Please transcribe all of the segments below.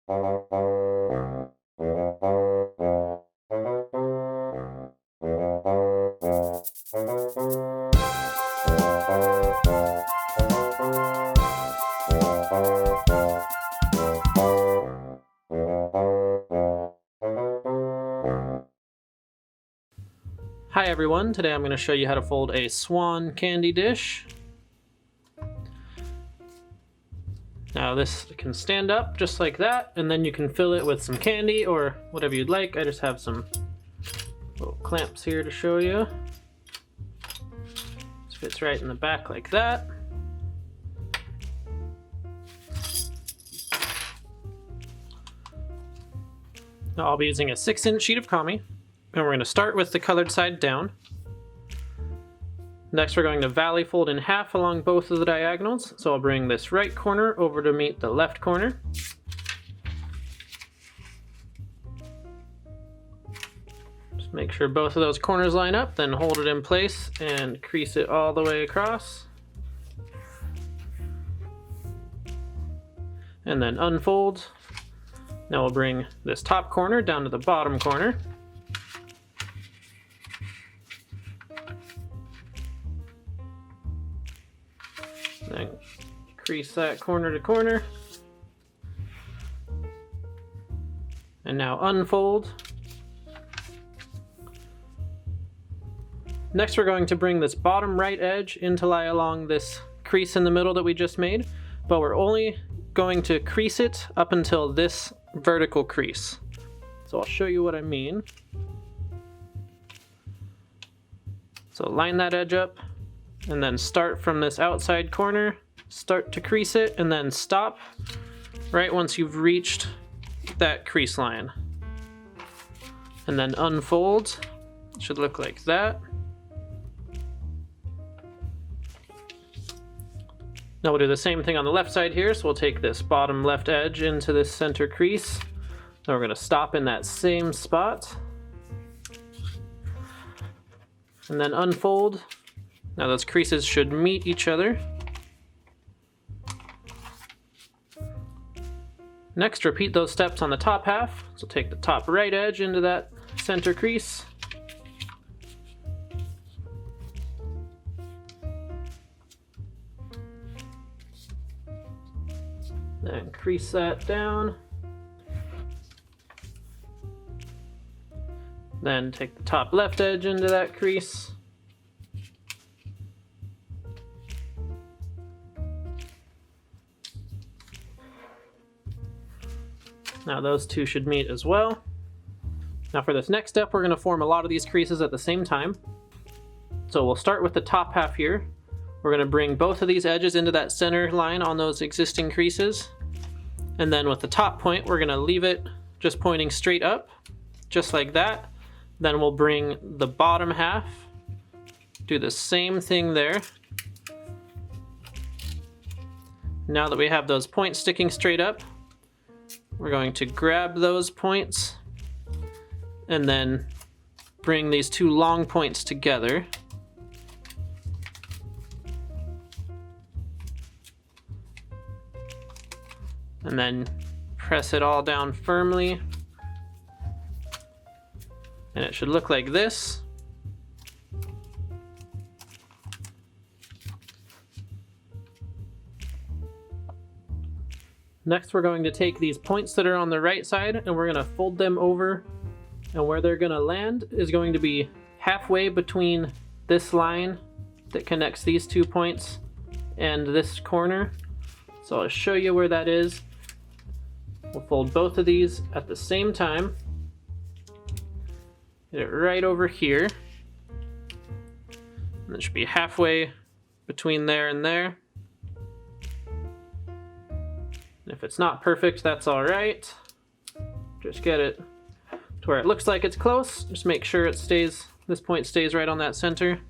Hi everyone, today I'm going to show you how to fold a swan candy dish. Now this can stand up just like that, and then you can fill it with some candy or whatever you'd like. I just have some little clamps here to show you. This fits right in the back like that. Now I'll be using a 6-inch sheet of kami. And we're going to start with the colored side down. Next we're going to valley fold in half along both of the diagonals. So I'll bring this right corner over to meet the left corner. Just make sure both of those corners line up, then hold it in place and crease it all the way across. And then unfold. Now we'll bring this top corner down to the bottom corner. Then crease that corner to corner. And now unfold. Next we're going to bring this bottom right edge in to lie along this crease in the middle that we just made, but we're only going to crease it up until this vertical crease. So I'll show you what I mean. So line that edge up, and then start from this outside corner, start to crease it, and then stop right once you've reached that crease line. And then unfold. It should look like that. Now we'll do the same thing on the left side here, so we'll take this bottom left edge into this center crease. Now we're going to stop in that same spot. And then unfold. Now those creases should meet each other. Next, repeat those steps on the top half. So take the top right edge into that center crease. Then crease that down. Then take the top left edge into that crease. Now those two should meet as well. Now for this next step, we're going to form a lot of these creases at the same time. So we'll start with the top half here. We're going to bring both of these edges into that center line on those existing creases. And then with the top point, we're going to leave it just pointing straight up, just like that. Then we'll bring the bottom half, do the same thing there. Now that we have those points sticking straight up, we're going to grab those points and then bring these two long points together. And then press it all down firmly. And it should look like this. Next, we're going to take these points that are on the right side and we're going to fold them over, and where they're going to land is going to be halfway between this line that connects these 2 points and this corner. So I'll show you where that is. We'll fold both of these at the same time. Get it right over here. And it should be halfway between there and there. And if it's not perfect, that's all right. Just get it to where it looks like it's close. Just make sure it stays, this point stays right on that center.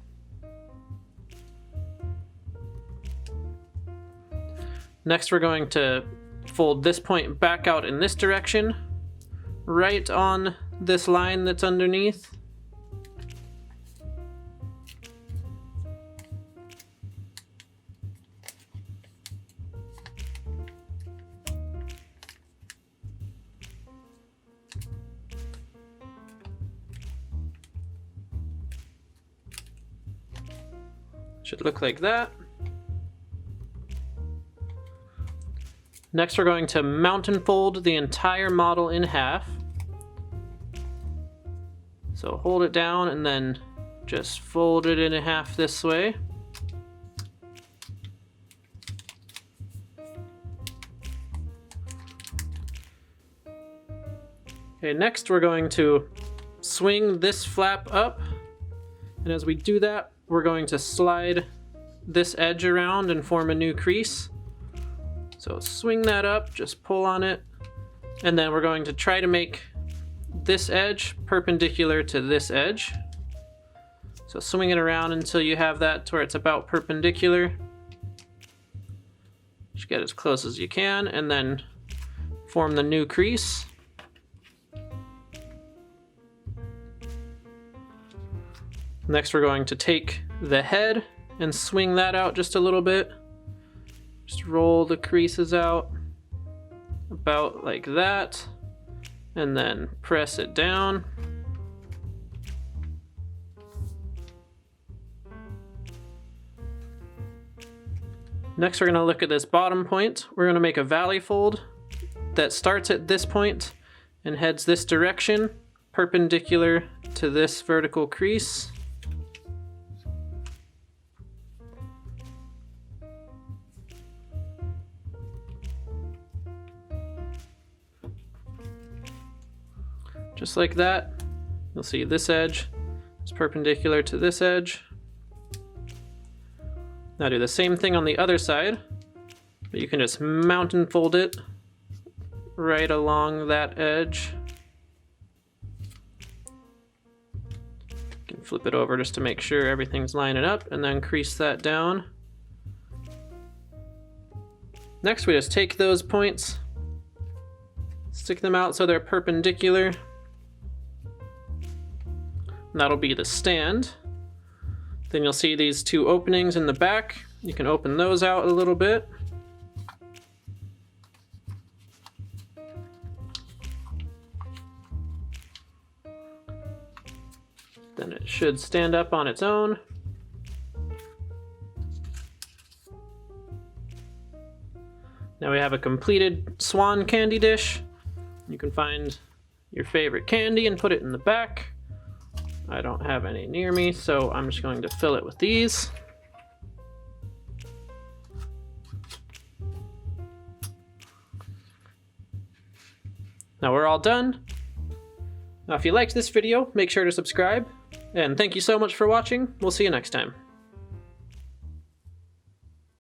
Next, we're going to fold this point back out in this direction, right on this line that's underneath. Should look like that. Next, we're going to mountain fold the entire model in half. So hold it down and then just fold it in half this way. Okay, next we're going to swing this flap up, and as we do that, we're going to slide this edge around and form a new crease. So swing that up, just pull on it, and then we're going to try to make this edge perpendicular to this edge. So swing it around until you have that to where it's about perpendicular. Just get as close as you can, and then form the new crease. Next, we're going to take the head and swing that out just a little bit. Just roll the creases out about like that, and then press it down. Next, we're going to look at this bottom point. We're going to make a valley fold that starts at this point and heads this direction, perpendicular to this vertical crease. Just like that. You'll see this edge is perpendicular to this edge. Now do the same thing on the other side, but you can just mountain fold it right along that edge. You can flip it over just to make sure everything's lining up, and then crease that down. Next, we just take those points, stick them out so they're perpendicular. That'll be the stand. Then you'll see these two openings in the back. You can open those out a little bit. Then it should stand up on its own. Now we have a completed swan candy dish. You can find your favorite candy and put it in the back. I don't have any near me, so I'm just going to fill it with these. Now we're all done. Now if you liked this video, make sure to subscribe, and thank you so much for watching. We'll see you next time.